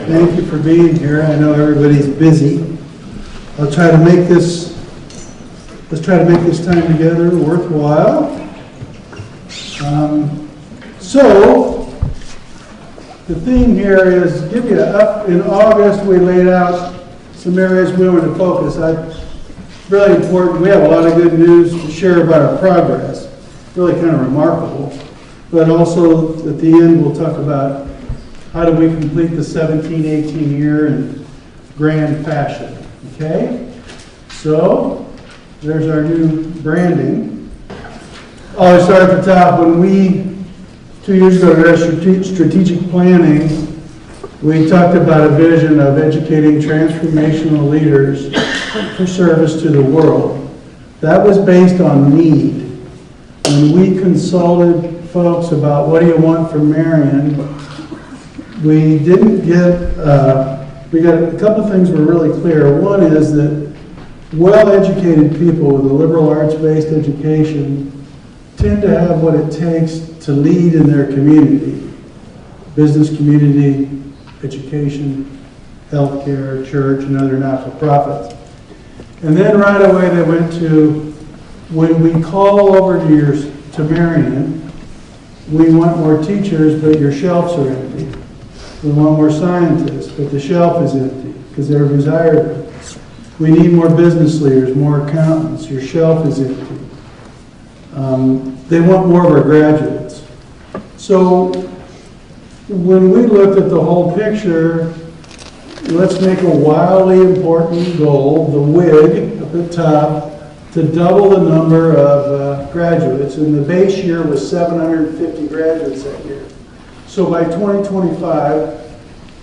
Thank you for being here. I know everybody's busy. Let's try to make this time together worthwhile. So, the theme here is give you up. In August, we laid out some areas we want to focus. Really important. We have a lot of good news to share about our progress. Really kind of remarkable. But also, at the end, we'll talk about how do we complete the 17-18 year in grand fashion. Okay? So, there's our new branding. I'll start at the top. When we, 2 years ago, did our strategic planning, we talked about a vision of educating transformational leaders for service to the world. That was based on need. When we consulted folks about what do you want from Marion, we didn't get, we got a couple of things were really clear. One is that well-educated people with a liberal arts-based education tend to have what it takes to lead in their community. Business community, education, healthcare, church, and other not-for-profits. And then right away they went to, when we call over to Marion, we want more teachers, but your shelves are empty. We want more scientists, but the shelf is empty because they're desired. We need more business leaders, more accountants. Your shelf is empty. They want more of our graduates. So when we looked at the whole picture, let's make a wildly important goal, the WIG up at top, to double the number of graduates. And the base year was 750 graduates that year. So by 2025,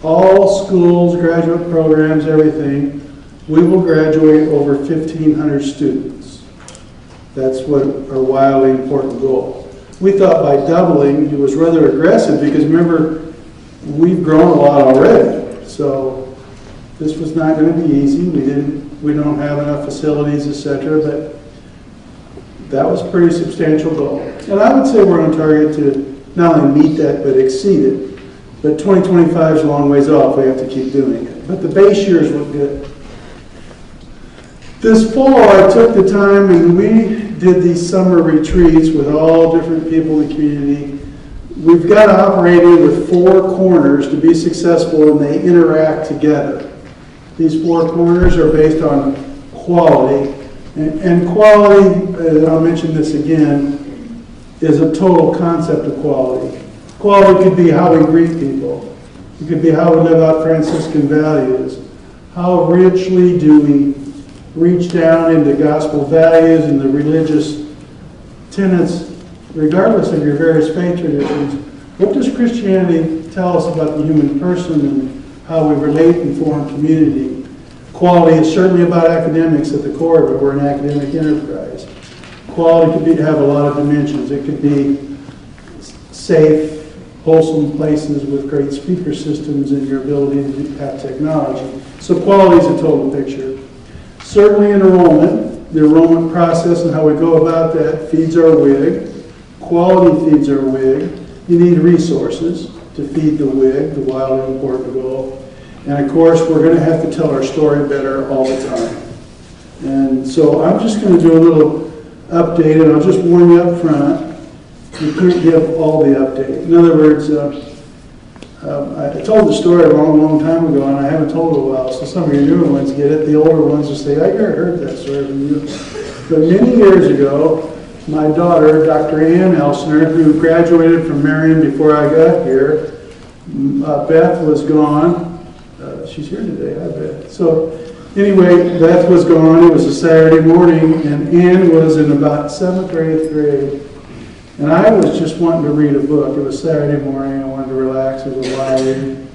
all schools, graduate programs, everything, we will graduate over 1,500 students. That's what our wildly important goal. We thought by doubling, it was rather aggressive because remember, we've grown a lot already. So this was not going to be easy. We don't have enough facilities, etc. But that was a pretty substantial goal. And I would say we're on target to not only meet that, but exceed it. But 2025 is a long ways off. We have to keep doing it. But the base years look good. This fall, I took the time and we did these summer retreats with all different people in the community. We've got to operate with 4 corners to be successful, and they interact together. These 4 corners are based on quality. And quality, I'll mention this again, is a total concept of quality. Quality could be how we greet people. It could be how we live out Franciscan values. How richly do we reach down into gospel values and the religious tenets, regardless of your various faith traditions. What does Christianity tell us about the human person and how we relate and form community? Quality is certainly about academics at the core of it. We're an academic enterprise. Quality could have a lot of dimensions. It could be safe, wholesome places with great speaker systems and your ability to have technology. So quality is a total picture. Certainly enrollment, the enrollment process and how we go about that feeds our WIG. Quality feeds our WIG. You need resources to feed the WIG, the wildly important goal. And of course, we're going to have to tell our story better all the time. And so I'm just going to do a little update, and I'll just warn you up front. You can't give all the update. In other words, I told the story a long, long time ago, and I haven't told it in a while, so some of your newer ones get it. The older ones will say, I never heard that story from you. But many years ago, my daughter, Dr. Elsener, who graduated from Marion before I got here, Beth was gone. She's here today, I bet. So anyway, Beth was gone. It was a Saturday morning, and Ann was in about 7th or 8th grade. And I was just wanting to read a book. It was Saturday morning. I wanted to relax. It was a while reading.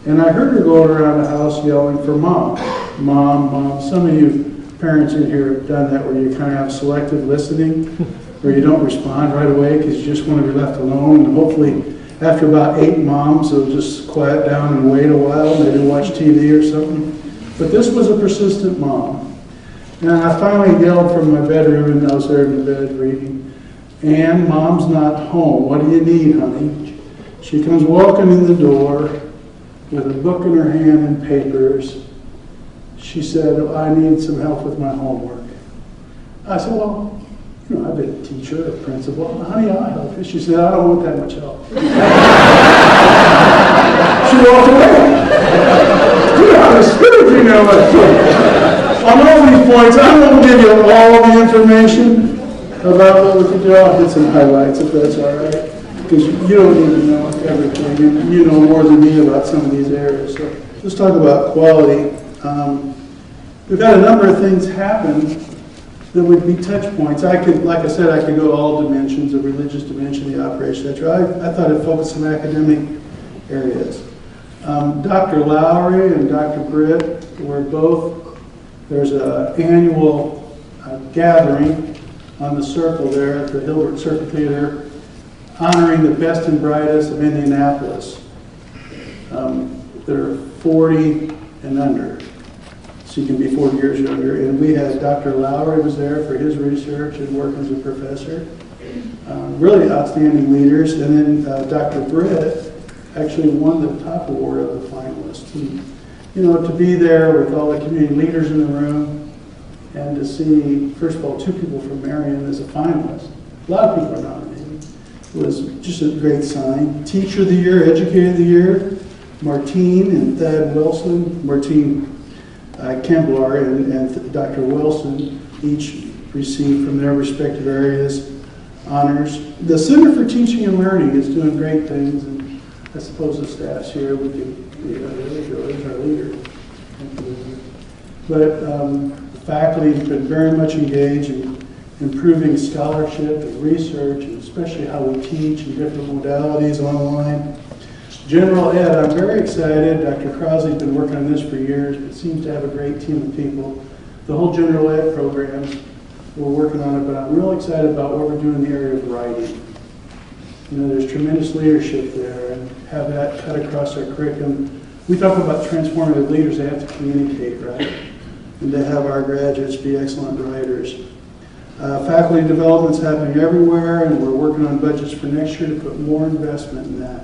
And I heard her going around the house yelling for Mom. Mom, Mom. Some of you parents in here have done that where you kind of have selective listening, where you don't respond right away because you just want to be left alone. And hopefully after about 8 moms, they'll just quiet down and wait a while, maybe watch TV or something. But this was a persistent mom. And I finally yelled from my bedroom, and I was there in the bed reading, Ann, Mom's not home. What do you need, honey? She comes walking in the door, with a book in her hand and papers. She said, I need some help with my homework. I said, well, I've been a teacher, a principal. Honey, I'll help you. She said, I don't want that much help. She walked away. I'm a spirit, On all these points, I won't give you all the information about what we can do. I'll hit some highlights if that's all right. Because you don't need to know everything. And you know more than me about some of these areas. So let's talk about quality. We've had a number of things happen that would be touch points. I could, like I said, I could go all dimensions, the religious dimension, the operation, etc. I thought I'd focus on academic areas. Dr. Lowry and Dr. Britt were both, there's an annual gathering on the circle there at the Hilbert Circle Theater honoring the best and brightest of Indianapolis. They're 40 and under. So you can be 40 years younger. And we had Dr. Lowry was there for his research and work as a professor. Really outstanding leaders. And then Dr. Britt actually won the top award of the finalists. And, to be there with all the community leaders in the room and to see, first of all, 2 people from Marion as a finalist. A lot of people are nominated. It was just a great sign. Teacher of the Year, Educator of the Year, Martine and Thad Wilson. Martine Kemblar and Dr. Wilson each received from their respective areas honors. The Center for Teaching and Learning is doing great things, and I suppose the staff's here. We can, there we go, there's our leader. But faculty have been very much engaged in improving scholarship and research, and especially how we teach in different modalities online. General Ed, I'm very excited. Dr. Crosley's been working on this for years, but seems to have a great team of people. The whole General Ed programs, we're working on it, but I'm real excited about what we're doing in the area of writing. There's tremendous leadership there, and have that cut across our curriculum. We talk about transformative leaders, they have to communicate, right? And to have our graduates be excellent writers. Faculty development's happening everywhere, and we're working on budgets for next year to put more investment in that.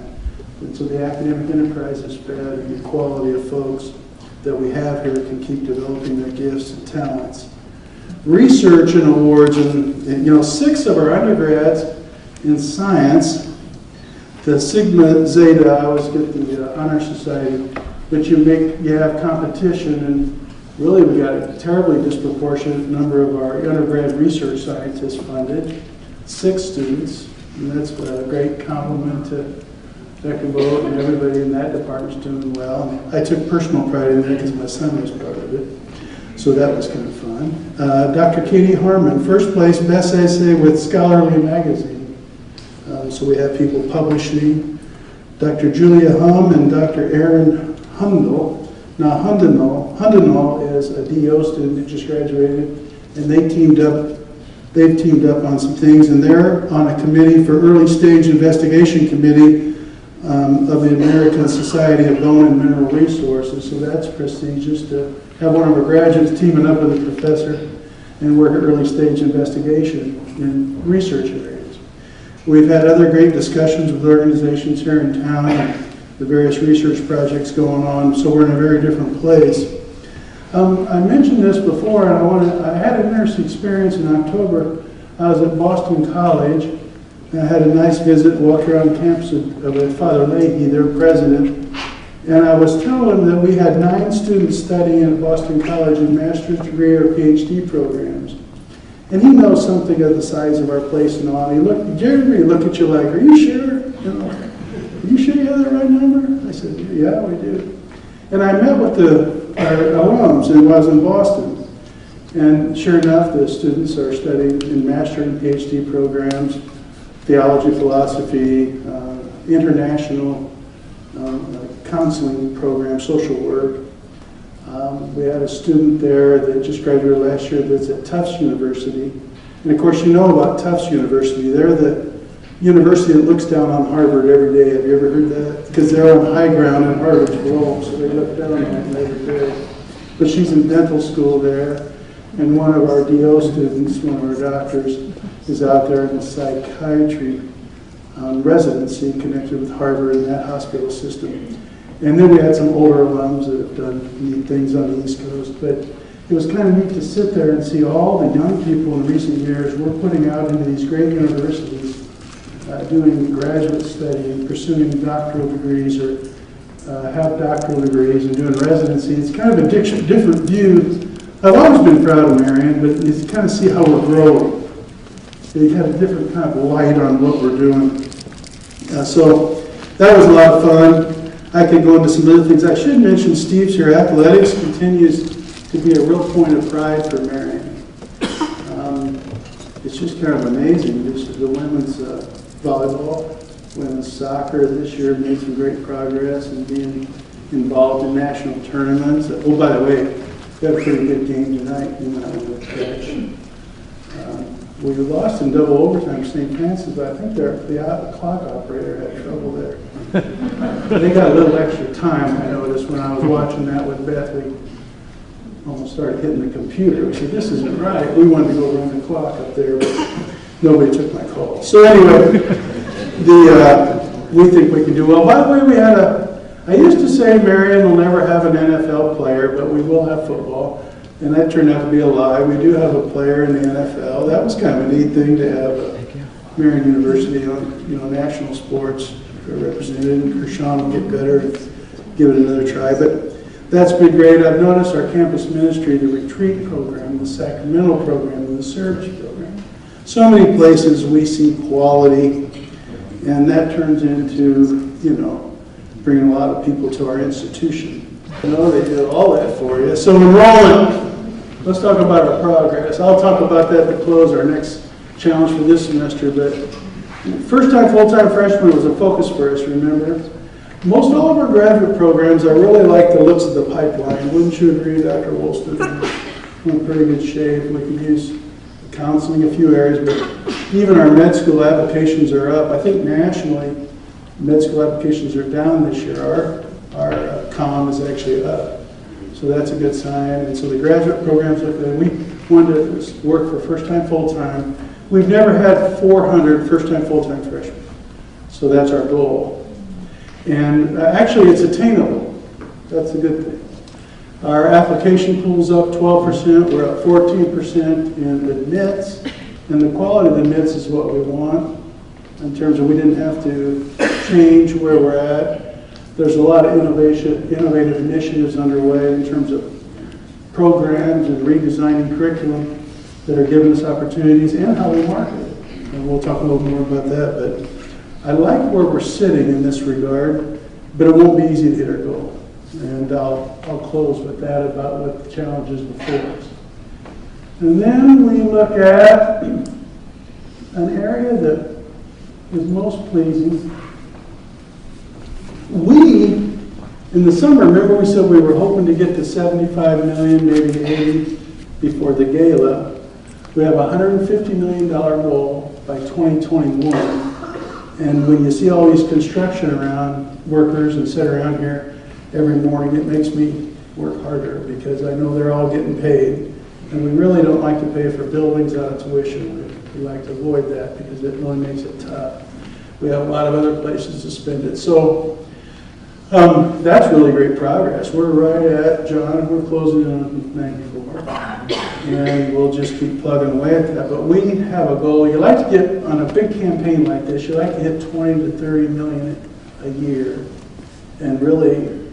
And so the academic enterprise is fed, and the quality of folks that we have here can keep developing their gifts and talents. Research and awards, and 6 of our undergrads in science, the Sigma Zeta, I always get the Honor Society, but you have competition, and really we got a terribly disproportionate number of our undergrad research scientists funded, 6 students, and that's a great compliment to Dr. Vogt and everybody in that department's doing well. I took personal pride in that because my son was part of it. So that was kind of fun. Dr. Katie Harmon, first place best essay with Scholarly Magazine. So we have people publishing. Dr. Julia Hum and Dr. Aaron Hundel. Now Hundenall is a DO student that just graduated, and they've teamed up on some things, and they're on a committee for early stage investigation committee of the American Society of Bone and Mineral Resources, so that's prestigious to have one of our graduates teaming up with a professor and work at early stage investigation in research areas. We've had other great discussions with organizations here in town, and the various research projects going on, so we're in a very different place. I mentioned this before, and I had an interesting experience in October. I was at Boston College. I had a nice visit, walked around campus with Father Leahy, their president, and I was telling him that we had 9 students studying at Boston College in master's degree or PhD programs. And he knows something of the size of our place and all. Jeremy looked at you like, are you sure? Are you sure you have the right number? I said, yeah, we do. And I met with our alums and was in Boston. And sure enough, the students are studying in master and PhD programs, theology, philosophy, international counseling program, social work. We had a student there that just graduated last year that's at Tufts University. And of course, you know about Tufts University. They're the university that looks down on Harvard every day. Have you ever heard that? Because they're on high ground and Harvard's below, so they look down on them every day. But she's in dental school there. And one of our DO students, one of our doctors, is out there in psychiatry residency connected with Harvard and that hospital system. And then we had some older alums that have done neat things on the East Coast. But it was kind of neat to sit there and see all the young people in recent years we're putting out into these great universities, doing graduate study and pursuing doctoral degrees or have doctoral degrees and doing residency. It's kind of a different view. I've always been proud of Marion, but you kind of see how we're growing. You have a different kind of light on what we're doing. So that was a lot of fun. I could go into some other things. I should mention Steve's here. Athletics continues to be a real point of pride for Marion. It's just kind of amazing. This is the women's volleyball, women's soccer this year made some great progress in being involved in national tournaments. Oh, by the way, we had a pretty good game tonight. You might want to catch. We lost in double overtime to St. Francis, but I think the clock operator had trouble there. They got a little extra time, I noticed, when I was watching that with Beth. We almost started hitting the computer. We said, this isn't right. We wanted to go run the clock up there, but nobody took my call. So anyway, we think we can do well. By the way, I used to say Marion will never have an NFL player, but we will have football. And that turned out to be a lie. We do have a player in the NFL. That was kind of a neat thing to have Marion University on national sports represented. And Kershawn will get better and give it another try. But that's been great. I've noticed our campus ministry, the retreat program, the Sacramento program, and the Surge program. So many places we see quality, and that turns into, bringing a lot of people to our institution. They do all that for you. So enrollment. Let's talk about our progress. I'll talk about that to close our next challenge for this semester. But first-time, full-time freshman was a focus for us, remember? Most all of our graduate programs, I really like the looks of the pipeline. Wouldn't you agree, Dr. Woolston? We're in pretty good shape. We could use counseling in a few areas, but even our med school applications are up. I think nationally, med school applications are down this year. Our comm is actually up. So that's a good sign. And so the graduate programs look good. We wanted to work for first-time, full-time. We've never had 400 first-time, full-time freshmen. So that's our goal. And actually, it's attainable. That's a good thing. Our application pool's up 12%. We're up 14% in admits. And the quality of the admits is what we want in terms of we didn't have to change where we're at. There's a lot of innovative initiatives underway in terms of programs and redesigning curriculum that are giving us opportunities and how we market it. And we'll talk a little more about that. But I like where we're sitting in this regard, but it won't be easy to hit our goal. And I'll close with that about what the challenges before us. And then we look at an area that is most pleasing. We, in the summer, remember we said we were hoping to get to 75 million, maybe 80 before the gala. We have a $150 million goal by 2021. And when you see all these construction around workers and sit around here every morning, it makes me work harder because I know they're all getting paid. And we really don't like to pay for buildings out of tuition. We like to avoid that because it really makes it tough. We have a lot of other places to spend it. So that's really great progress. We're right at, John, we're closing on 94. And we'll just keep plugging away at that. But we have a goal. You like to get, on a big campaign like this, you like to hit 20 to 30 million a year. And really,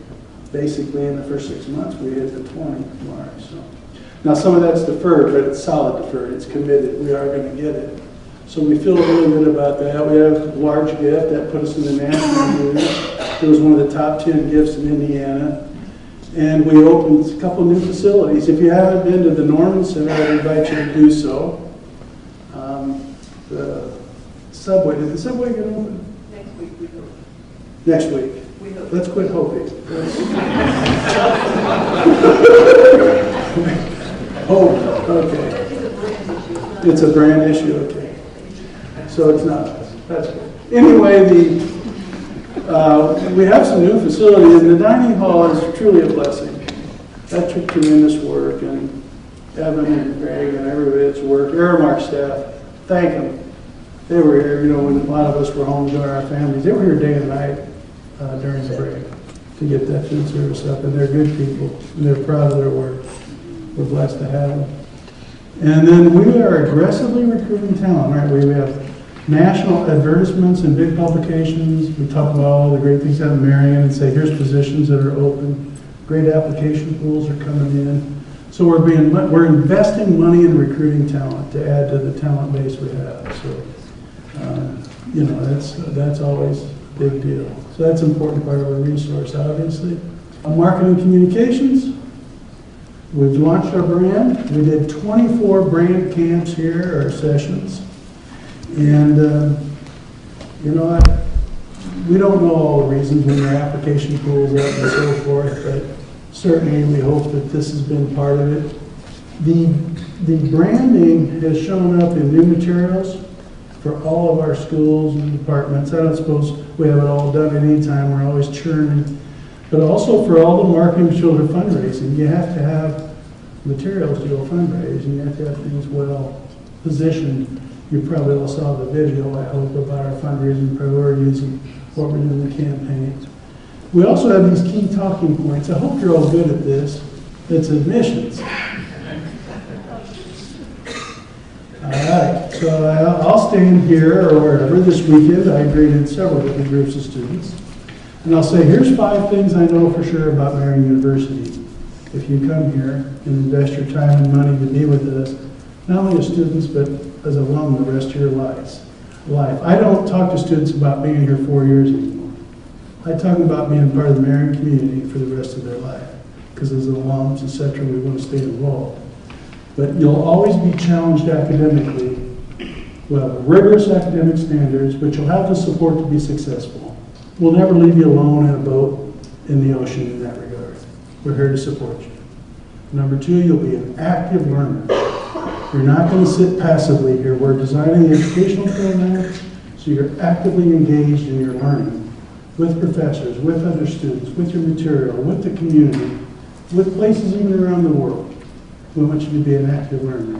basically in the first 6 months, we hit the 20 mark. So now some of that's deferred, but it's solid deferred. It's committed. We are going to get it. So we feel really good about that. We have a large gift that put us in the national news. It was one of the top 10 gifts in Indiana. And we opened a couple new facilities. If you haven't been to the Norman Center, I invite you to do so. The subway, did the subway get open? Next week we hope. Next week. We hope. Let's quit hoping. Hope, okay. It's a brand issue, okay. So it's not us. That's good. Anyway, we have some new facilities, and the dining hall is truly a blessing. That took tremendous work, and Evan and Greg and everybody that's worked, Aramark staff, thank them. They were here, when a lot of us were home doing our families. They were here day and night during the break to get that food service up, and they're good people, and they're proud of their work. We're blessed to have them. And then we are aggressively recruiting talent, right? We have national advertisements in big publications. We talk about all the great things out in Marion and say, here's positions that are open. Great application pools are coming in. So we're investing money in recruiting talent to add to the talent base we have. So, you know, that's always a big deal. So that's an important part of our resource, obviously. Marketing communications. We've launched our brand. We did 24 brand camps here, or sessions. And, you know, we don't know all the reasons when your application pools up and so forth, but certainly we hope that this has been part of it. The branding has shown up in new materials for all of our schools and departments. I don't suppose we have it all done at any time. We're always churning. But also for all the marketing material for fundraising, you have to have materials to go fundraise, and you have to have things well positioned. You probably all saw the video, I hope, about our fundraising priorities and what we're doing in the campaign. We also have these key talking points. I hope you're all good at this. It's admissions. All right, so I'll stand here or wherever this weekend. I graded several different groups of students. And I'll say, here's 5 things I know for sure about Marion University. If you come here and invest your time and money to be with us, not only as students, but as alum the rest of your life. I don't talk to students about being here 4 years anymore. I talk about being part of the Marion community for the rest of their life. Because as alums, etc., we want to stay involved. But you'll always be challenged academically. We'll have rigorous academic standards, but you'll have the support to be successful. We'll never leave you alone in a boat in the ocean in that regard. We're here to support you. Number 2, you'll be an active learner. You're not going to sit passively here. We're designing the educational program so you're actively engaged in your learning with professors, with other students, with your material, with the community, with places even around the world. We want you to be an active learner.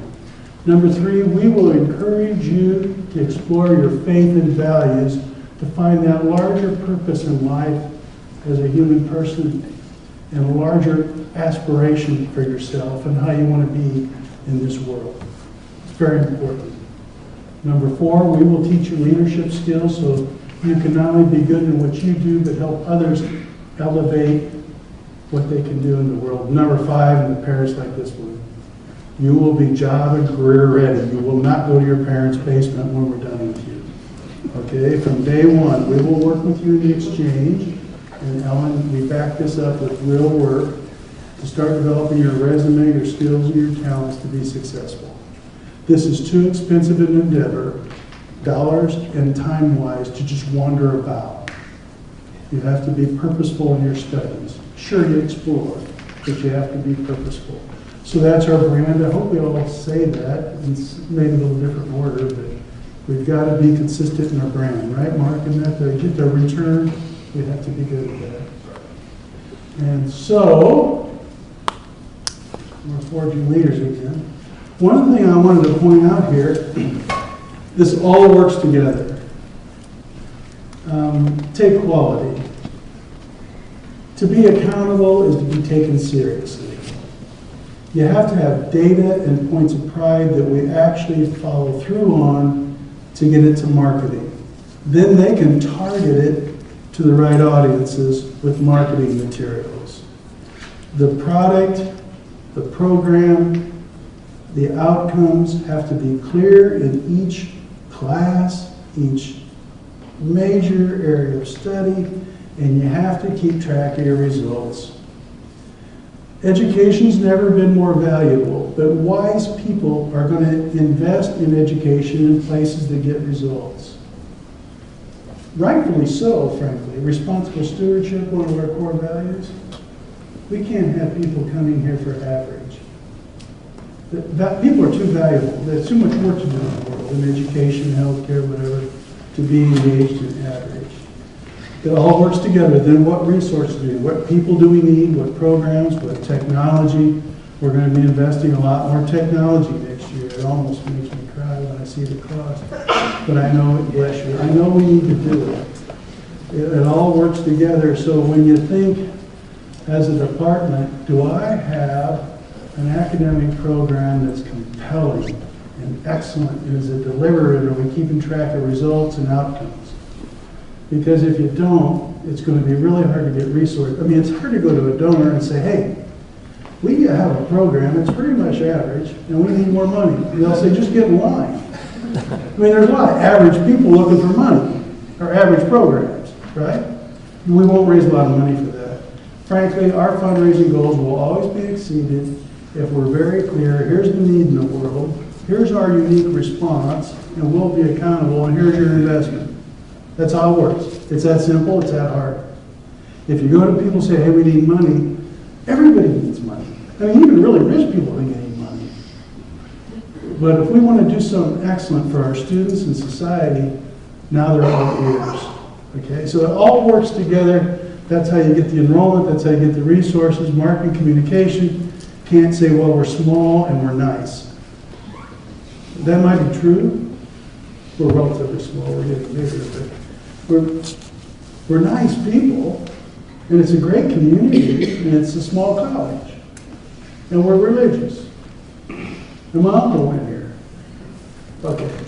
Number 3, we will encourage you to explore your faith and values to find that larger purpose in life as a human person and a larger aspiration for yourself and how you want to be in this world. It's very important. Number 4, we will teach you leadership skills so you can not only be good in what you do, but help others elevate what they can do in the world. Number 5, in the parish like this one, you will be job and career ready. You will not go to your parents' basement when we're done with you. Okay, from day one, we will work with you in the exchange. And Ellen, we back this up with real work to start developing your resume, your skills, and your talents to be successful. This is too expensive an endeavor, dollars and time-wise, to just wander about. You have to be purposeful in your studies. Sure, you explore, but you have to be purposeful. So that's our brand. I hope we all say that. It's maybe a little different order, but we've got to be consistent in our brand, right, Mark? And that to get the return, we have to be good at that. And so, we're forging leaders again. One thing I wanted to point out here, this all works together. Take quality. To be accountable is to be taken seriously. You have to have data and points of pride that we actually follow through on to get it to marketing. Then they can target it to the right audiences with marketing materials. The product, the program, the outcomes have to be clear in each class, each major area of study, and you have to keep track of your results. Education's never been more valuable, but wise people are going to invest in education in places that get results. Rightfully so, frankly. Responsible stewardship, one of our core values. We can't have people coming here for average. People are too valuable. There's too much work to do in the world, in education, healthcare, whatever, to be engaged in average. It all works together. Then what resources do we need? What people do we need? What programs? What technology? We're going to be investing a lot more technology next year. It almost makes me cry when I see the cost. But I know it, bless you. I know we need to do it. It all works together. So when you think as a department, do I have an academic program that's compelling and excellent? And is it delivered, and are we keeping track of results and outcomes? Because if you don't, it's going to be really hard to get resources. I mean, it's hard to go to a donor and say, hey, we have a program, it's pretty much average, and we need more money. And they'll say, just get in line. I mean, there's a lot of average people looking for money, or average programs, right? We won't raise a lot of money for that. Frankly, our fundraising goals will always be exceeded if we're very clear, here's the need in the world, here's our unique response, and we'll be accountable, and here's your investment. That's how it works. It's that simple, it's that hard. If you go to people and say, hey, we need money, everybody needs money. I mean, even really rich people think they need money. But if we want to do something excellent for our students and society, now they're all ears. Okay, so it all works together. That's how you get the enrollment, that's how you get the resources, marketing, communication. Can't say, well, we're small and we're nice. That might be true. We're relatively small, we're getting bigger, but we're nice people, and it's a great community, and it's a small college, and we're religious. And my uncle went here. Okay,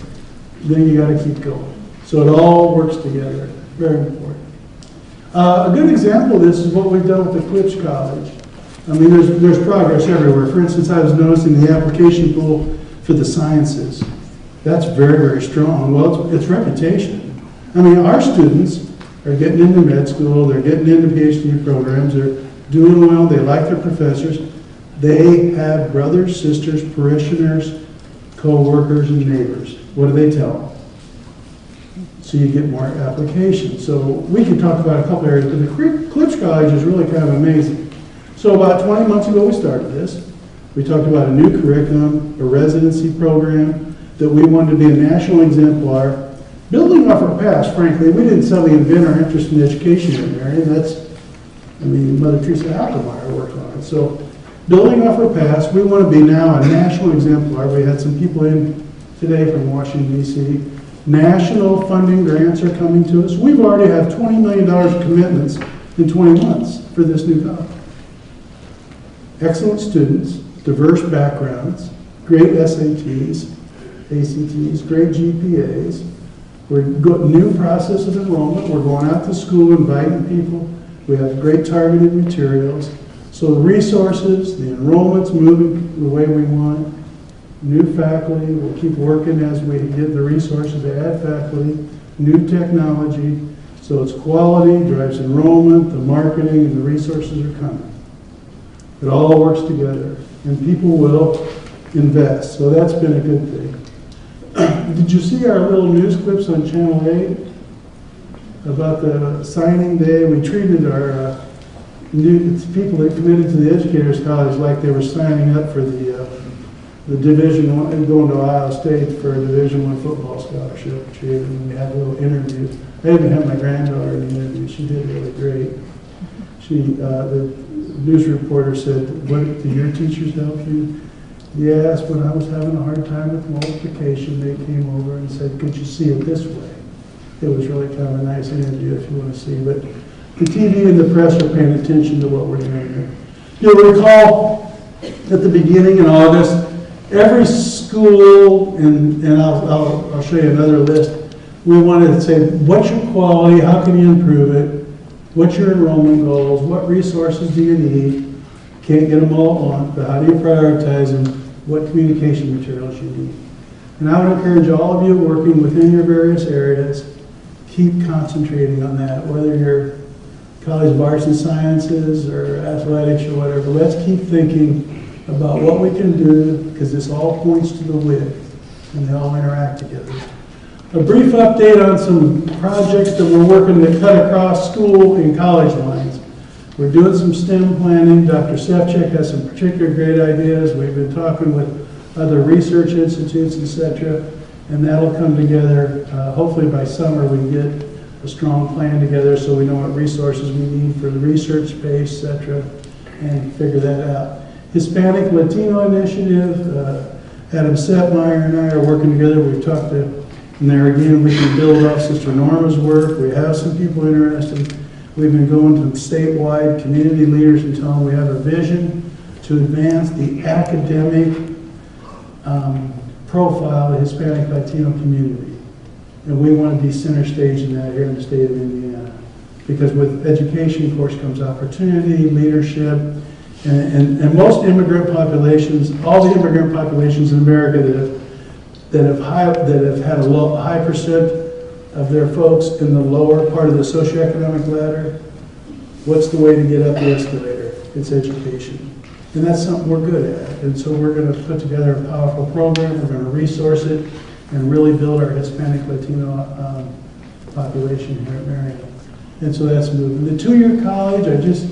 then you got to keep going. So it all works together. Very important. A good example of this is what we've done with the Eclipse College. I mean, there's progress everywhere. For instance, I was noticing the application pool for the sciences. That's very, very strong. Well, it's reputation. I mean, our students are getting into med school, they're getting into PhD programs, they're doing well, they like their professors. They have brothers, sisters, parishioners, co-workers, and neighbors. What do they tell them? So you get more applications. So we could talk about a couple areas, but the Eclipse College is really kind of amazing. So about 20 months ago we started this. We talked about a new curriculum, a residency program, that we wanted to be a national exemplar. Building off our past, frankly, we didn't suddenly invent our interest in education in there. And that's, I mean, Mother Teresa Applemeyer worked on it. So building off our past, we want to be now a national exemplar. We had some people in today from Washington, D.C. National funding grants are coming to us. We've already have $20 million of commitments in 20 months for this new college. Excellent students, diverse backgrounds, great SATs, ACTs, great GPAs. We're new process of enrollment. We're going out to school, inviting people. We have great targeted materials. So the resources, the enrollment's moving the way we want. New faculty, we'll keep working as we get the resources to add faculty. New technology, so it's quality, drives enrollment, the marketing, and the resources are coming. It all works together, and people will invest. So that's been a good thing. Did you see our little news clips on Channel 8 about the signing day? We treated our new people that committed to the Educators College like they were signing up for the Division One, going to Ohio State for a Division I football scholarship. And we had a little interview. I even had my granddaughter in the interview. She did really great. The news reporter said, "What did your teachers help you?" Yes, when I was having a hard time with multiplication, they came over and said, "Could you see it this way?" It was really kind of a nice interview if you want to see. But the TV and the press are paying attention to what we're doing here. You'll recall at the beginning in August, every school, and I'll show you another list, we wanted to say, what's your quality, how can you improve it, what's your enrollment goals, what resources do you need, can't get them all on, but how do you prioritize them, what communication materials you need. And I would encourage all of you working within your various areas, keep concentrating on that, whether you're college of arts and sciences or athletics or whatever. Let's keep thinking about what we can do, because this all points to the width, and they all interact together. A brief update on some projects that we're working to cut across school and college lines. We're doing some STEM planning. Dr. Sefcik has some particular great ideas. We've been talking with other research institutes, etc., and that'll come together. Hopefully by summer we can get a strong plan together so we know what resources we need for the research space, etc., and figure that out. Hispanic Latino Initiative, Adam Setmeyer and I are working together. We've talked to And there again, we can build off Sister Norma's work. We have some people interested. We've been going to statewide community leaders and telling them we have a vision to advance the academic profile of the Hispanic Latino community. And we want to be center stage in that here in the state of Indiana. Because with education, of course, comes opportunity, leadership, and most immigrant populations, all the immigrant populations in America that have had a high percent of their folks in the lower part of the socioeconomic ladder, what's the way to get up the escalator? It's education. And that's something we're good at. And so we're going to put together a powerful program. We're going to resource it and really build our Hispanic Latino population here at Marion. And so that's moving. The two-year college, I just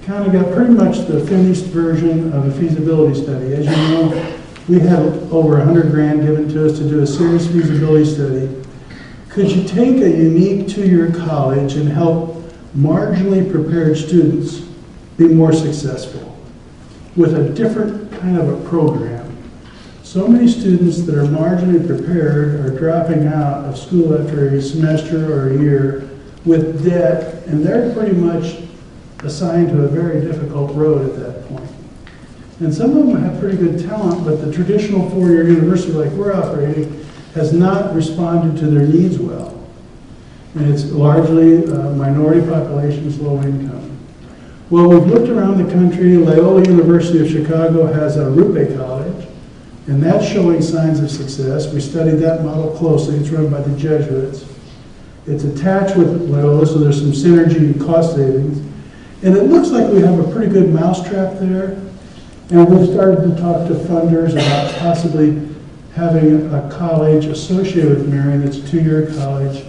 kind of got pretty much the finished version of a feasibility study. As you know, we had over $100,000 given to us to do a serious feasibility study. Could you take a unique two-year college and help marginally prepared students be more successful with a different kind of a program? So many students that are marginally prepared are dropping out of school after a semester or a year with debt, and they're pretty much assigned to a very difficult road at that point. And some of them have pretty good talent, but the traditional four-year university like we're operating has not responded to their needs well. And it's largely minority populations, low income. Well, we've looked around the country. Loyola University of Chicago has a Rupe College, and that's showing signs of success. We studied that model closely. It's run by the Jesuits. It's attached with Loyola, so there's some synergy and cost savings. And it looks like we have a pretty good mousetrap there. And we've started to talk to funders about possibly having a college associated with Marion. It's a two-year college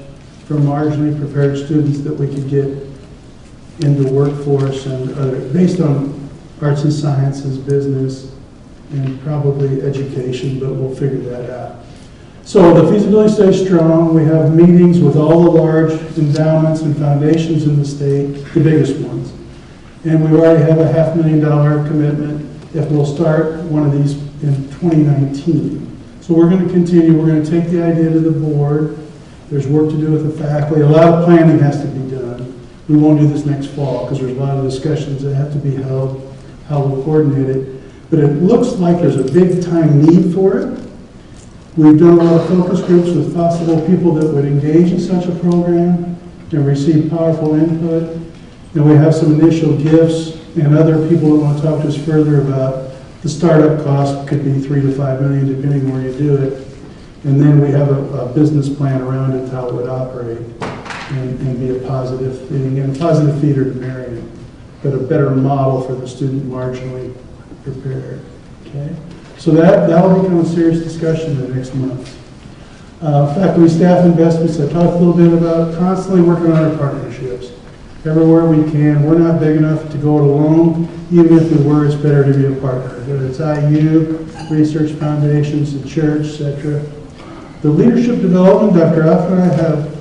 for marginally prepared students that we could get into workforce and other, based on arts and sciences, business, and probably education, but we'll figure that out. So the feasibility study is strong. We have meetings with all the large endowments and foundations in the state, the biggest ones. And we already have a $500,000 commitment if we'll start one of these in 2019. So we're going to continue. We're going to take the idea to the board. There's work to do with the faculty. A lot of planning has to be done. We won't do this next fall because there's a lot of discussions that have to be held, how we'll coordinate it. But it looks like there's a big time need for it. We've done a lot of focus groups with possible people that would engage in such a program and receive powerful input. And we have some initial gifts and other people that want to talk to us further about the startup cost could be $3 to $5 million depending where you do it. And then we have a business plan around it, how it would operate and be a positive thing and a positive feeder to Marion, but a better model for the student marginally prepared. Okay? So that'll become a serious discussion in the next month. Faculty staff investments, I talked a little bit about, constantly working on our partnerships. Everywhere we can. We're not big enough to go it alone. Even if we were, it's better to be a partner. Whether it's IU, research foundations, the church, etc. The leadership development, Dr. Alf and I have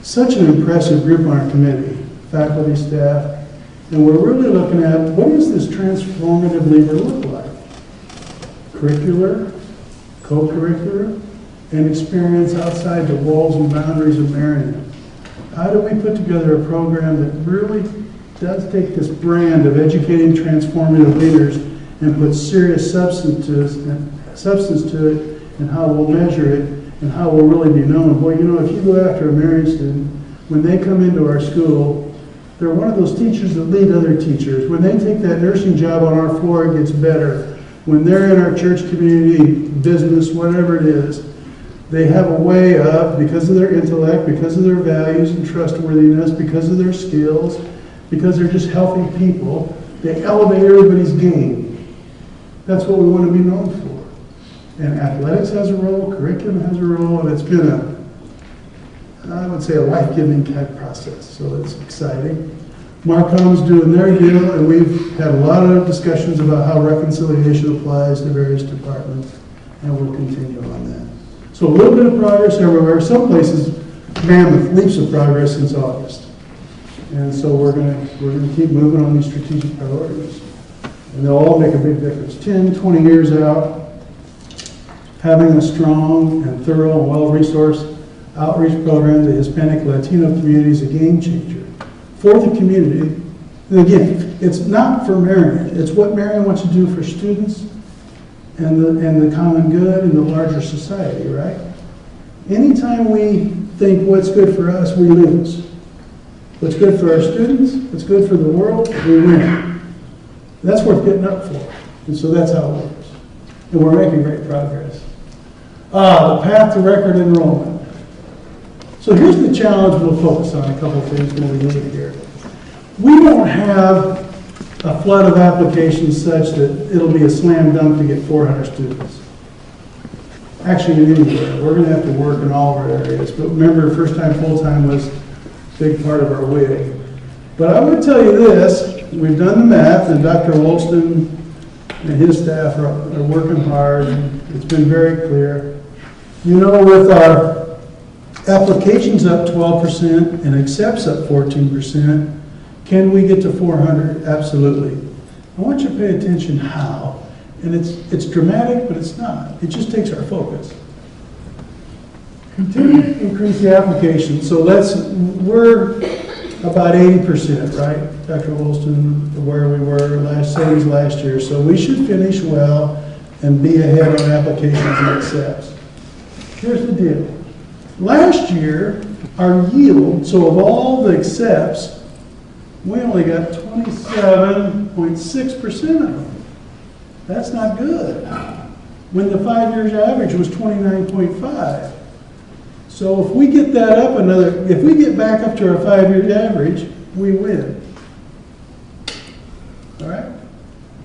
such an impressive group on our committee, faculty, staff, and we're really looking at what does this transformative leader look like? Curricular, co-curricular, and experience outside the walls and boundaries of Marion. How do we put together a program that really does take this brand of educating transformative leaders and put serious substance to it, and how we'll measure it, and how we'll really be known? Boy, you know, if you go after a Marion student, when they come into our school, they're one of those teachers that lead other teachers. When they take that nursing job on our floor, it gets better. When they're in our church community, business, whatever it is, they have a way of, because of their intellect, because of their values and trustworthiness, because of their skills, because they're just healthy people, they elevate everybody's game. That's what we want to be known for. And athletics has a role, curriculum has a role, and it's been I would say a life-giving type process. So it's exciting. Marcom's doing their deal, and we've had a lot of discussions about how reconciliation applies to various departments, and we'll continue on that. So a little bit of progress everywhere. Some places, mammoth leaps of progress since August. And so we're going to keep moving on these strategic priorities. And they'll all make a big difference. 10, 20 years out, having a strong and thorough and well-resourced outreach program, the Hispanic Latino community is a game changer for the community. And again, it's not for Marion. It's what Marion wants to do for students and the common good and the larger society, right? Anytime we think what's good for us, we lose. What's good for our students, what's good for the world, we win. That's worth getting up for. And so that's how it works. And we're making great progress. The path to record enrollment. So here's the challenge we'll focus on, a couple of things when we leave here. We don't have a flood of applications such that it'll be a slam dunk to get 400 students. Actually, anywhere. We're going to have to work in all of our areas. But remember, first time, full time was a big part of our wig. But I would tell you this, we've done the math, and Dr. Wolston and his staff are working hard. It's been very clear. You know, with our applications up 12% and accepts up 14%, can we get to 400? Absolutely. I want you to pay attention how. And it's dramatic, but it's not. It just takes our focus. Continue to increase the application. So we're about 80%, right? Dr. Wolston, where we were last year. So we should finish well and be ahead on applications and accepts. Here's the deal. Last year, our yield, so of all the accepts, we only got 27.6% of them. That's not good. When the 5 years average was 29.5. So if we get that up if we get back up to our 5 year average, we win. All right?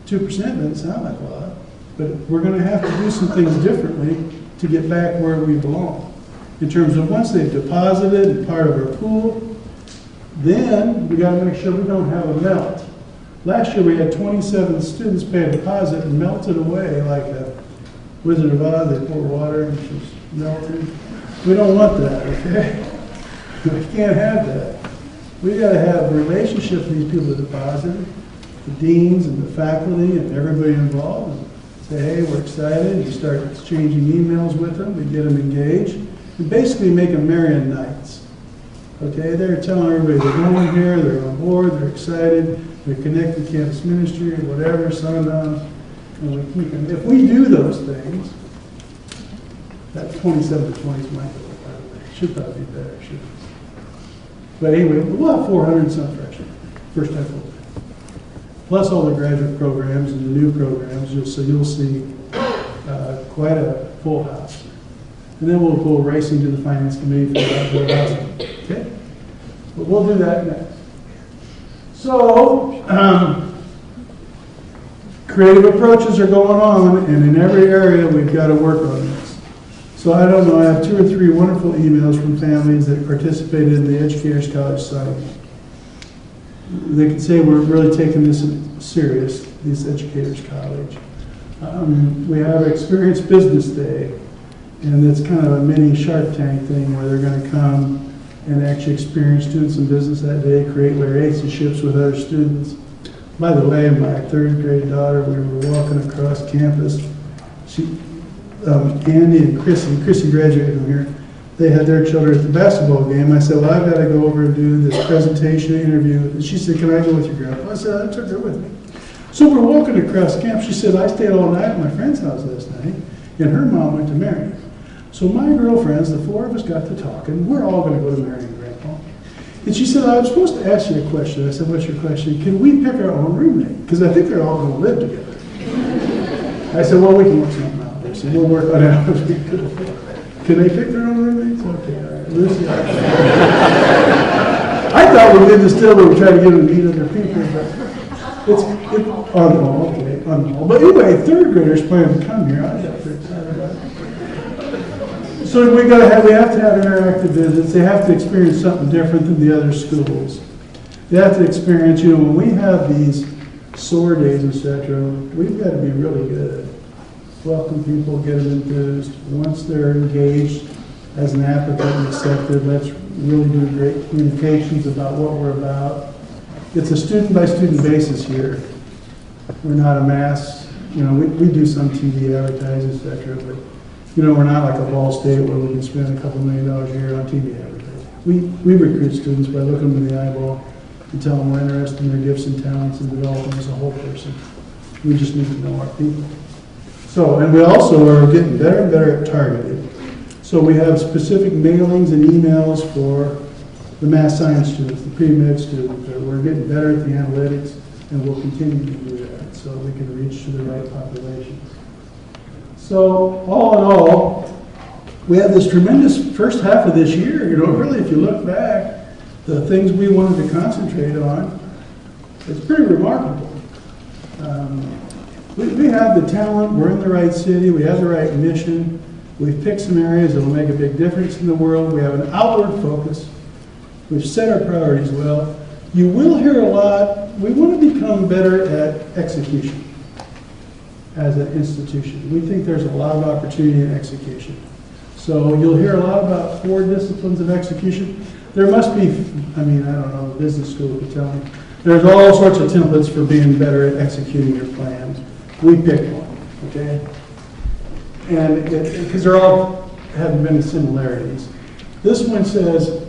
2% doesn't sound like a lot, but we're going to have to do some things differently to get back where we belong. In terms of once they've deposited and part of our pool, then we got to make sure we don't have a melt. Last year we had 27 students pay a deposit and melted away like a Wizard of Oz. They pour water and she's melted. We don't want that, okay? We can't have that. We got to have a relationship with these people that deposited, the deans and the faculty and everybody involved. And say, hey, we're excited. You start exchanging emails with them. We get them engaged. And basically make them Marion Knights. Okay, they're telling everybody they're going here, they're on board, they're excited, they're connected to campus ministry, whatever, signed on, and we keep them. If we do those things, that 27 to 20 is my goal, by the way. Should probably be better, shouldn't it? But anyway, we'll have 400 and some freshmen, first time full time. Plus all the graduate programs and the new programs, so you'll see quite a full house. And then we'll go racing to the finance committee for that full housing. Okay? But we'll do that next. So, creative approaches are going on, and in every area we've got to work on this. So I don't know, I have 2 or 3 wonderful emails from families that participated in the Educators College site. They can say we're really taking this serious, this Educators College. We have Experience Business Day, and it's kind of a mini Shark Tank thing where they're going to come and actually experience students in business that day, create relationships with other students. By the way, my 3rd grade daughter, we were walking across campus. Andy and Chrissy graduated from here. They had their children at the basketball game. I said, well, I've got to go over and do this presentation interview. And she said, can I go with your grandpa? I said, I took her with me. So we're walking across camp. She said, I stayed all night at my friend's house last night, and her mom went to Marion. So my girlfriends, the 4 of us got to talking. We're all going to go to Marion, Grandpa. And she said, I was supposed to ask you a question. I said, what's your question? Can we pick our own roommate? Because I think they're all going to live together. I said, well, we can work something out there. So we'll work on it. Can they pick their own roommates? Okay, all right. Lucy. I thought we did this still. We were trying to get them to meet other people. But it's on the hall. Okay, on the hall. But anyway, 3rd graders plan to come here. I got pretty excited about it. So we have to have interactive visits. They have to experience something different than the other schools. They have to experience, when we have these SOAR days, etc., we've got to be really good. Welcome people, get them enthused. Once they're engaged as an applicant and accepted, let's really do great communications about what we're about. It's a student-by-student basis here. We're not a mass, we do some TV advertising, etc., but You know, we're not like a Ball State where we can spend a couple $1 million a year on TV advertising. We recruit students by looking them in the eyeball and tell them we're interested in their gifts and talents and develop them as a whole person. We just need to know our people. So, and we also are getting better and better at targeting. So we have specific mailings and emails for the math science students, the pre-med students. We're getting better at the analytics, and we'll continue to do that so we can reach to the right populations. So all in all, we have this tremendous first half of this year. You know, really, if you look back, the things we wanted to concentrate on, it's pretty remarkable. We have the talent, we're in the right city, we have the right mission, we've picked some areas that will make a big difference in the world, we have an outward focus, we've set our priorities well. You will hear a lot, we want to become better at execution as an institution. We think there's a lot of opportunity in execution. So you'll hear a lot about 4 disciplines of execution. There must be, I mean, I don't know, the business school could tell me. There's all sorts of templates for being better at executing your plans. We picked one, okay? And because they're all have many similarities. This one says,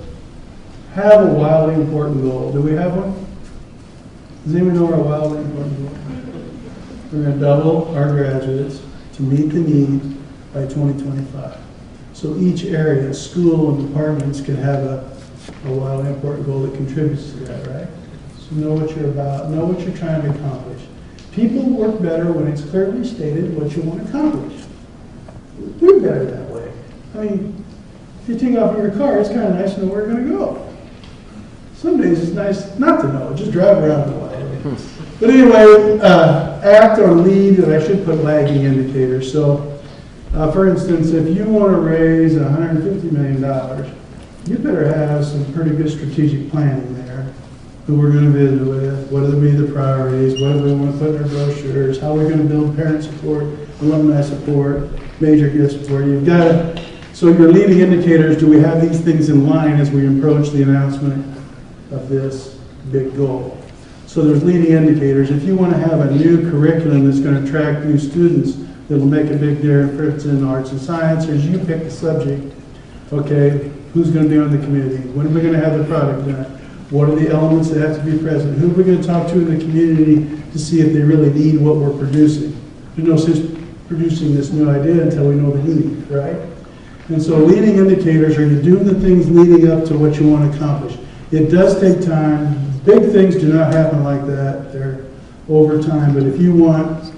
have a wildly important goal. Do we have one? Does anyone know our wildly important goal? We're going to double our graduates to meet the need by 2025. So each area, school and departments can have a wildly important goal that contributes to that, right? So know what you're about, know what you're trying to accomplish. People work better when it's clearly stated what you want to accomplish. Do better that way. I mean, if you take off in your car, it's kind of nice to know where you're going to go. Some days it's nice not to know, just drive around the way. But anyway, act or lead, and I should put lagging indicators. So, for instance, if you want to raise $150 million, you better have some pretty good strategic planning there. Who we're going to visit with, what will be the priorities, what do we want to put in our brochures, how we're going to build parent support, alumni support, major gift support. You've got to, so your leading indicators, do we have these things in line as we approach the announcement of this big goal? So there's leading indicators. If you want to have a new curriculum that's going to attract new students that'll make a big difference in arts and sciences, you pick the subject. Okay, who's going to be on the committee? When are we going to have the product done? What are the elements that have to be present? Who are we going to talk to in the community to see if they really need what we're producing? There's no sense producing this new idea until we know the need, right? And so leading indicators, are you doing the things leading up to what you want to accomplish? It does take time. Big things do not happen like that. They're over time. But if you want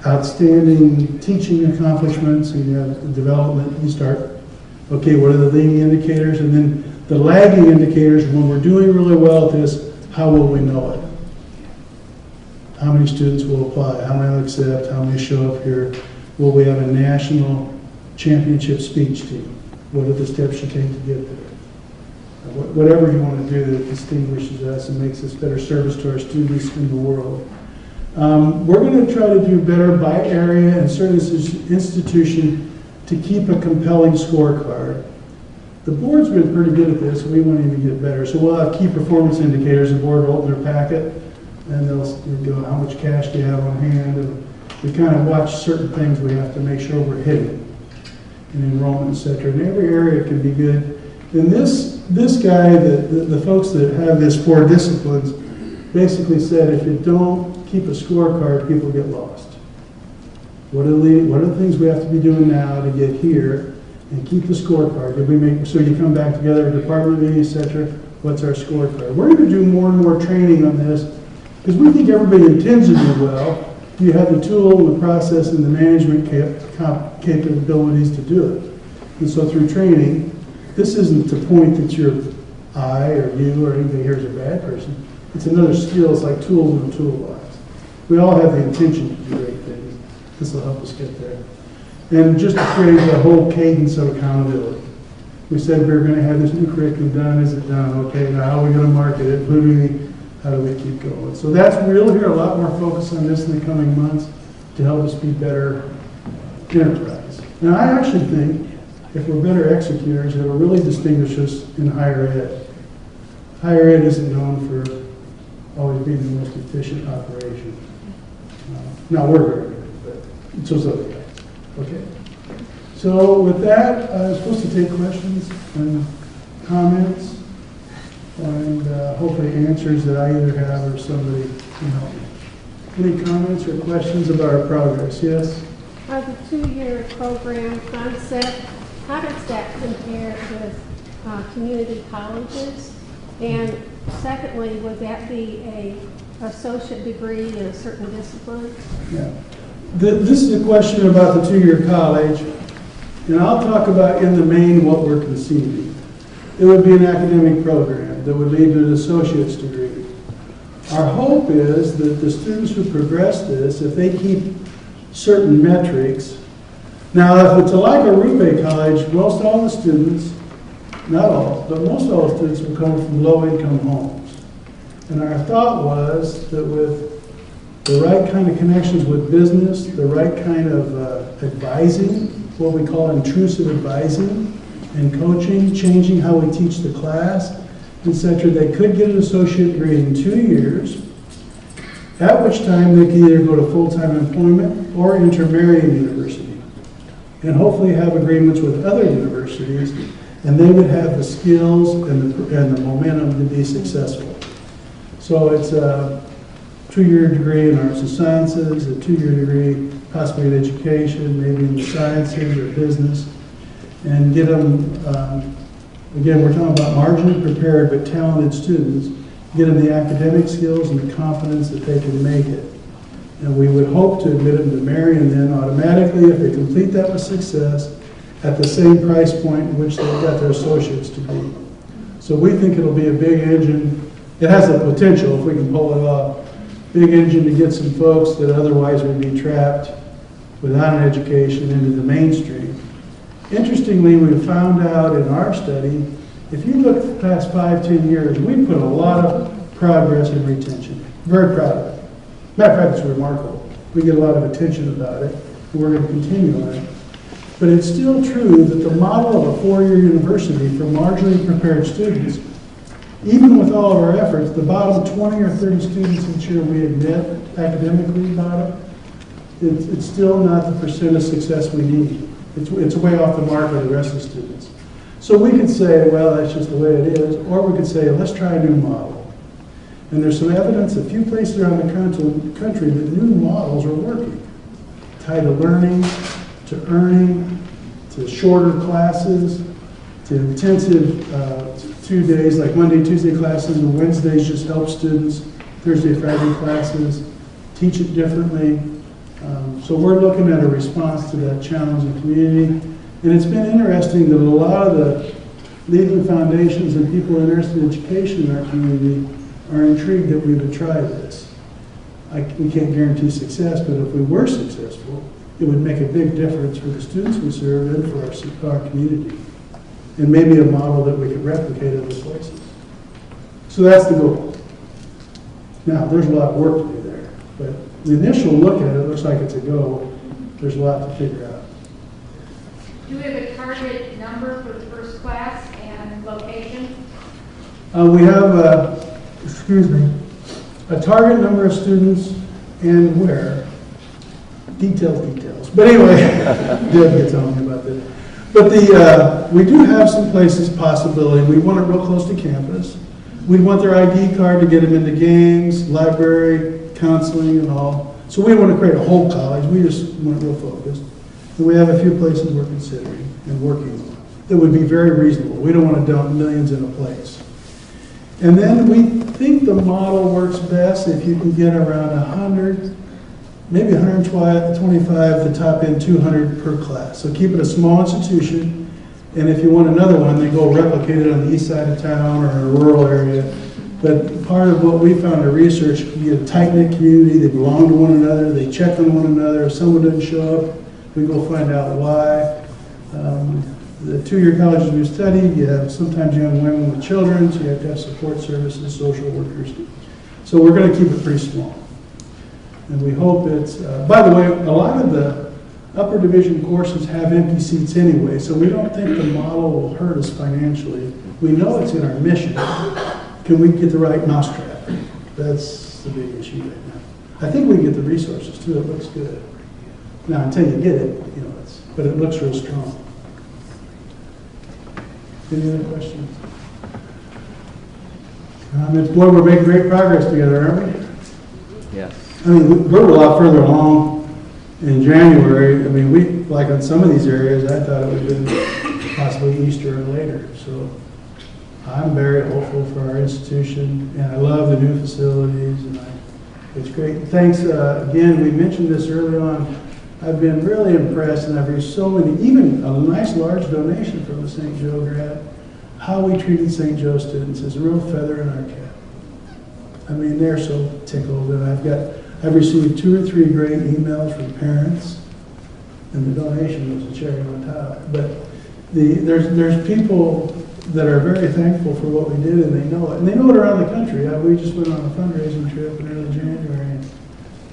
outstanding teaching accomplishments and you have development, you start, okay, what are the leading indicators? And then the lagging indicators, when we're doing really well at this, how will we know it? How many students will apply? How many will accept? How many show up here? Will we have a national championship speech team? What are the steps you take to get there? Whatever you want to do that distinguishes us and makes us better service to our students in the world. We're going to try to do better by area and services institution to keep a compelling scorecard. The board's been pretty good at this, and we want to even get better. So we'll have key performance indicators. The board will open their packet, and they'll go, how much cash do you have on hand? And we kind of watch certain things we have to make sure we're hitting in enrollment, et cetera. And every area can be good. And this guy, the folks that have this 4 disciplines, basically said if you don't keep a scorecard, people get lost. What are the things we have to be doing now to get here? And keep the scorecard. Did we make so you come back together, department meeting, etc. What's our scorecard? We're going to do more and more training on this because we think everybody intends to do well. You have the tool, the process, and the management capabilities to do it. And so through training, this isn't to point that you're I or you or anybody here is a bad person. It's another skill. It's like tools in the toolbox. We all have the intention to do great things. This will help us get there. And just to create a whole cadence of accountability. We said we were going to have this new curriculum done. Is it done? Okay, now how are we going to market it? How do we keep going? So that's, we'll hear a lot more focus on this in the coming months to help us be better enterprise. And I actually think if we're better executors, it will really distinguish us in higher ed. Higher ed isn't known for always being the most efficient operation. Now we're very good, but so is other guys. Okay? So with that, I'm supposed to take questions and comments, and hopefully answers that I either have or somebody can help me. Any comments or questions about our progress? Yes? The 2-year program concept, how does that compare with community colleges? And secondly, would that be a associate degree in a certain discipline? Yeah. This is a question about the 2-year college, and I'll talk about in the main what we're conceiving. It would be an academic program that would lead to an associate's degree. Our hope is that the students who progress this, if they keep certain metrics, now if it's like a Roubaix college, most all the students, not all, but most all the students will come from low-income homes. And our thought was that with the right kind of connections with business, the right kind of advising, what we call intrusive advising and coaching, changing how we teach the class, etc., they could get an associate degree in 2 years, at which time they could either go to full-time employment or enter Marian University, and hopefully have agreements with other universities, and they would have the skills and the momentum to be successful. So it's a 2-year degree in arts and sciences, a 2-year degree possibly in education, maybe in the sciences or business, and get them, again, we're talking about marginally prepared but talented students, get them the academic skills and the confidence that they can make it. And we would hope to admit them to Marian then automatically, if they complete that with success, at the same price point in which they got their associate's degree. So we think it'll be a big engine. It has the potential, if we can pull it off, big engine to get some folks that otherwise would be trapped without an education into the mainstream. Interestingly, we found out in our study, if you look at the past 5-10 years, we put a lot of progress in retention. Very proud of it. Matter of fact, it's remarkable. We get a lot of attention about it, and we're going to continue on it. But it's still true that the model of a 4-year university for marginally prepared students, even with all of our efforts, the bottom 20 or 30 students each year we admit academically bottom, it's still not the percent of success we need. It's way off the mark of the rest of the students. So we could say, well, that's just the way it is, or we could say, let's try a new model. And there's some evidence, a few places around the country that new models are working, tied to learning, to earning, to shorter classes, to intensive 2 days, like Monday, Tuesday classes, and Wednesdays just help students, Thursday, Friday classes, teach it differently. So we're looking at a response to that challenging community. And it's been interesting that a lot of the leading foundations and people interested in education in our community are intrigued that we would try this. We can't guarantee success, but if we were successful, it would make a big difference for the students we serve and for our community. And maybe a model that we could replicate other places. So that's the goal. Now, there's a lot of work to do there, but the initial look at it looks like it's a go. There's a lot to figure out. Do we have a target number for the first class and location? We have, a target number of students and where. Details. But anyway, Deb can tell me about that. But we do have some places possibility. We want it real close to campus. We want their ID card to get them into games, library, counseling, and all. So we don't want to create a whole college. We just want it real focused. And we have a few places we're considering and working on that would be very reasonable. We don't want to dump millions in a place. And then we think the model works best if you can get around 100, maybe 125, the top end 200 per class. So keep it a small institution, and if you want another one, then go replicate it on the east side of town or in a rural area. But part of what we found in research, you get a tight-knit community, they belong to one another, they check on one another. If someone doesn't show up, we go find out why. The 2-year colleges we studied, you have sometimes young women with children, so you have to have support services, social workers. So we're going to keep it pretty small. And we hope it's, by the way, a lot of the upper division courses have empty seats anyway, so we don't think the model will hurt us financially. We know it's in our mission. Can we get the right mousetrap? That's the big issue right now. I think we can get the resources too, it looks good. Now, until you get it, but it looks real strong. Any other questions? Boy, we're making great progress together, aren't we? Yes. I mean, we're a lot further along in January. I mean, like on some of these areas, I thought it would have been possibly Easter or later. So I'm very hopeful for our institution, and I love the new facilities, and it's great. Thanks again. We mentioned this early on. I've been really impressed, and I've received so many, even a nice large donation from the St. Joe grad. How we treated St. Joe students is a real feather in our cap. I mean, they're so tickled, and I've received 2 or 3 great emails from parents, and the donation was a cherry on top. But there's people that are very thankful for what we did, and they know it. And they know it around the country. We just went on a fundraising trip in early January, and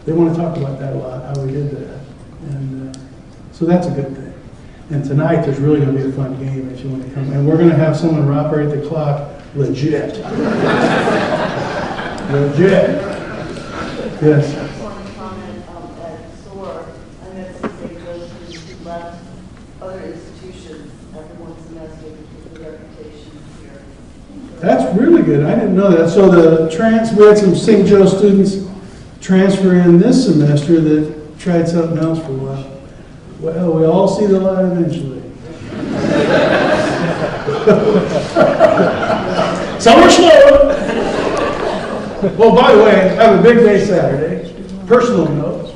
they want to talk about that a lot, how we did that. And so that's a good thing. And tonight, there's really going to be a fun game if you want to come. And we're going to have someone operate the clock legit. Legit. Yes. I just want to comment at SOAR. I met some St. Joe students who left other institutions after one semester because of the reputation here. That's really good. I didn't know that. So we had some St. Joe students transfer in this semester that tried something else for a while. Well, we all see the light eventually. Some are slower. Well, by the way, I have a big day Saturday. Personal note.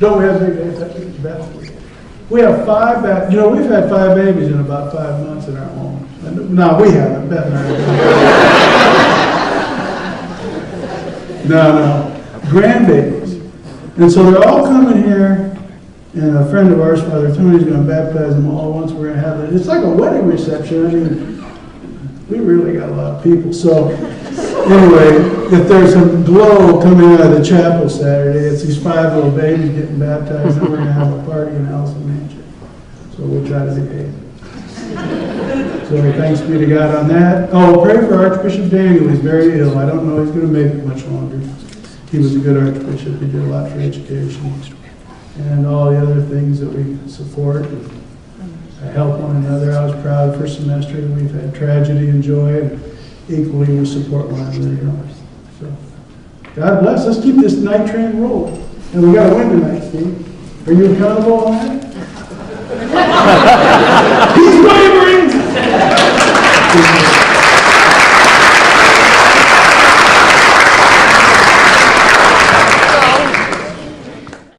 Don't we have big days? Beth? We have 5 we've had 5 babies in about 5 months in our home. No, we haven't. Beth and I. No. Grandbabies. And so they're all coming here. And a friend of ours, Father Tony's going to baptize them all once. We're going to have it. It's like a wedding reception. I mean, we really got a lot of people. So anyway, if there's some glow coming out of the chapel Saturday, it's these 5 little babies getting baptized, and we're going to have a party in Elsener Mansion. So we'll try to behave. So thanks be to God on that. Oh, pray for Archbishop Daniel. He's very ill. I don't know if he's going to make it much longer. He was a good archbishop. He did a lot for education. And all the other things that we support and help one another. I was proud for semester. We've had tragedy and joy, and equally we support one another. So, God bless. Let's keep this night train rolling. And we got to win tonight, Steve. Are you accountable on that?